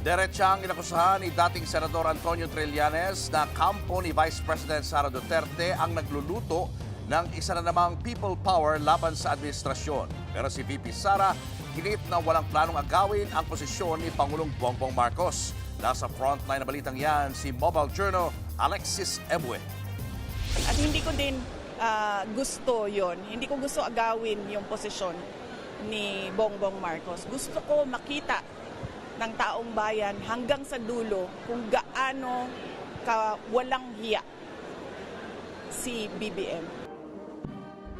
Diretsang inakusahan ni dating Senador Antonio Trillanes na kampo ni Vice President Sara Duterte ang nagluluto ng isa na namang people power laban sa administrasyon. Pero si VP Sara, hinit na walang planong agawin ang posisyon ni Pangulong Bongbong Marcos. Nasa frontline na balitang yan si Mobile Journal Alexis Ebue. At hindi ko din gusto yon. Hindi ko gusto agawin yung posisyon ni Bongbong Marcos. Gusto ko makita ng taong bayan hanggang sa dulo kung gaano walang hiya si BBM.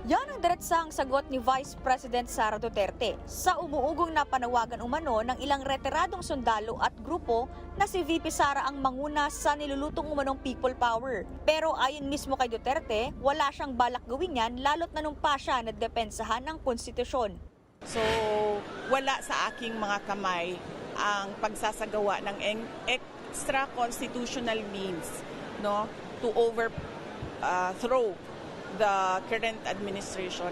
Yan ang diretsang sagot ni Vice President Sara Duterte sa umuugong na panawagan umano ng ilang retiradong sundalo at grupo na si VP Sara ang manguna sa nilulutong umanong people power. Pero ayon mismo kay Duterte, wala siyang balak gawin yan lalo't nanumpa siya na depensahan ng konstitusyon. So wala sa aking mga kamay ang pagsasagawa ng extra constitutional means, no, to overthrow the current administration.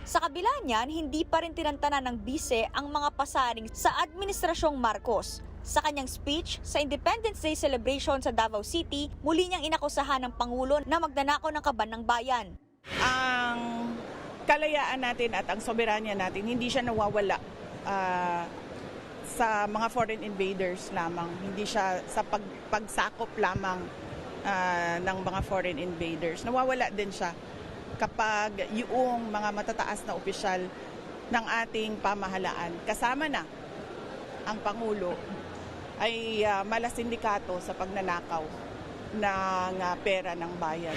Sa kabila niyan, hindi pa rin tinantanan ng bise ang mga pasaring sa Administrasyong Marcos. Sa kanyang speech sa Independence Day celebration sa Davao City, muli niyang inakusahan ng Pangulo na magnanakaw ng kaban ng bayan. Ang kalayaan natin at ang soberanya natin, hindi siya nawawala sa mga foreign invaders lamang. Hindi siya sa pagsakop lamang ng mga foreign invaders. Nawawala din siya kapag yung mga matataas na opisyal ng ating pamahalaan, kasama na ang Pangulo, ay malasindikato sa pagnanakaw ng pera ng bayan.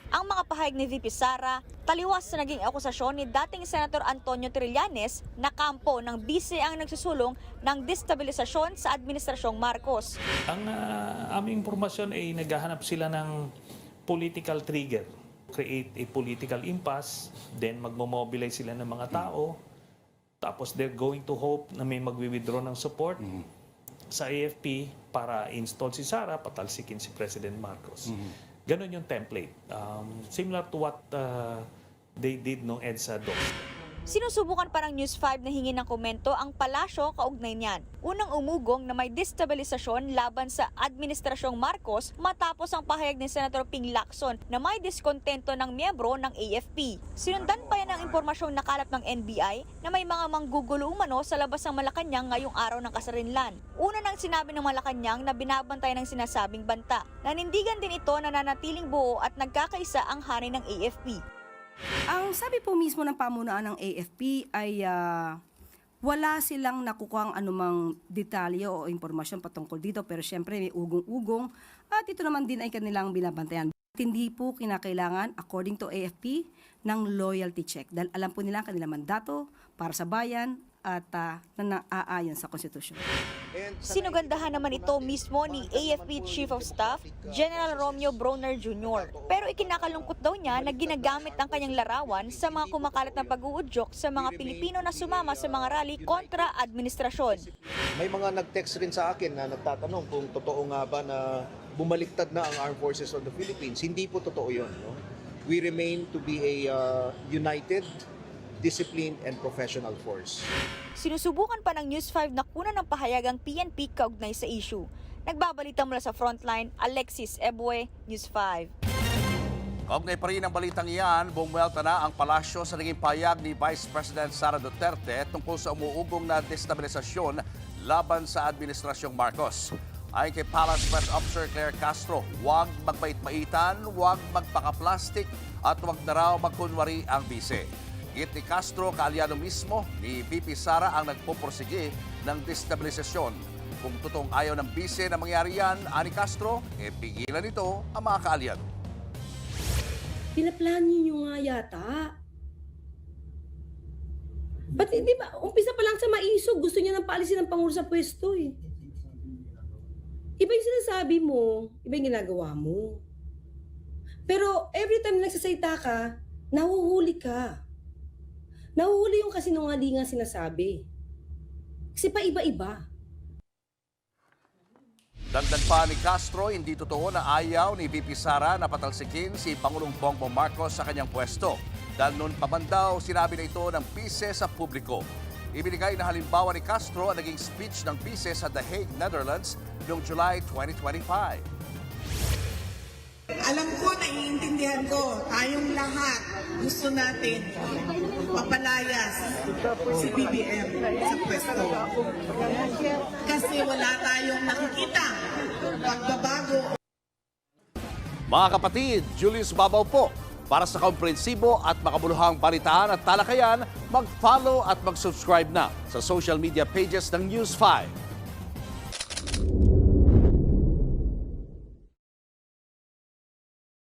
Ang mga pahayag ni VP Sara, taliwas sa naging akusasyon ni dating Senator Antonio Trillanes na kampo ng bise ang nagsusulong ng destabilisasyon sa Administrasyong Marcos. Ang aming impormasyon ay naghahanap sila ng political trigger. Create a political impasse, then magmomobilize sila ng mga tao, tapos they're going to hope na may magwi-withdraw ng support sa AFP para install si Sara, patalsikin si President Marcos. Ganon yung template. Similar to what they did nung EDSA docs. Sinusubukan pa ng News 5 na hingin ng komento ang palasyo kaugnay niyan. Unang umugong na may destabilisasyon laban sa Administrasyong Marcos matapos ang pahayag ni Senator Ping Lacson na may diskontento ng miyembro ng AFP. Sinundan pa yan ang impormasyong nakalap ng NBI na may mga manggugulo umano sa labas ng Malacanang ngayong araw ng kasarinlan. Una nang sinabi ng Malacanang na binabantay ng sinasabing banta. Nanindigan din ito na nanatiling buo at nagkakaisa ang hari ng AFP. Ang sabi po mismo ng pamunuan ng AFP ay wala silang nakukuhang anumang detalye o impormasyon patungkol dito, pero syempre may ugong-ugong at ito naman din ay kanilang binabantayan. Hindi po kinakailangan, according to AFP, ng loyalty check dahil alam po nila ang kanilang mandato para sa bayan at na naaayon sa konstitusyon. Sinugandahan naman ito mismo ni AFP Chief of Staff, General Romeo Bronner Jr. Pero ikinakalungkot daw niya na ginagamit ang kanyang larawan sa mga kumakalat na pag-uudyok sa mga Pilipino na sumama sa mga rally kontra administrasyon. May mga nag-text rin sa akin na nagtatanong kung totoo nga ba na bumaliktad na ang Armed Forces of the Philippines. Hindi po totoo yun. No? We remain to be a united, disciplined, and professional force. Sinusubukan pa ng News 5 na kunan ng pahayag ang PNP kaugnay sa issue. Nagbabalita mula sa frontline, Alexis Ebue, News 5. Kaugnay pa rin ang balitang iyan, bumuelta na ang palasyo sa naging pahayag ni Vice President Sara Duterte tungkol sa umuugong na destabilisasyon laban sa Administrasyong Marcos. Ayon kay Palace Press Officer Claire Castro, huwag magpait-maitan, huwag magpaka-plastic at huwag na raw magkunwari ang bise. Git ni Castro, kaalyado mismo ni VP Sara ang nagpupursige ng destabilisasyon. Kung totoong ayaw ng bise na mangyari yan, ani Castro, pigilan ito ang mga kaalyado. Pinaplano niyo nga yata. Ba't di ba, umpisa pa lang sa maisog, gusto niya nang paalisin ng Pangulo sa pwesto eh. Iba yung sinasabi mo, iba yung ginagawa mo. Pero every time na nagsasalita ka, nahuhuli ka. Nahuhuli yung kasinungalingang sinasabi. Kasi pa iba-iba. Dagdag pa ni Castro, hindi totoo na ayaw ni VP Sara na patalsikin si Pangulong Bongbong Marcos sa kanyang pwesto. Dahil noon pa man daw, sinabi na ito ng bise sa publiko. Ibinigay na halimbawa ni Castro ang naging speech ng bise sa The Hague, Netherlands noong July 2025. Alam ko, naiintindihan ko, tayong lahat gusto natin papalayas si BBM sa pwesto. Kasi wala tayong nakikita pagbabago. Mga kapatid, Julius Babaw po. Para sa komprehensibo at makabuluhang balitaan at talakayan, mag-follow at mag-subscribe na sa social media pages ng News 5.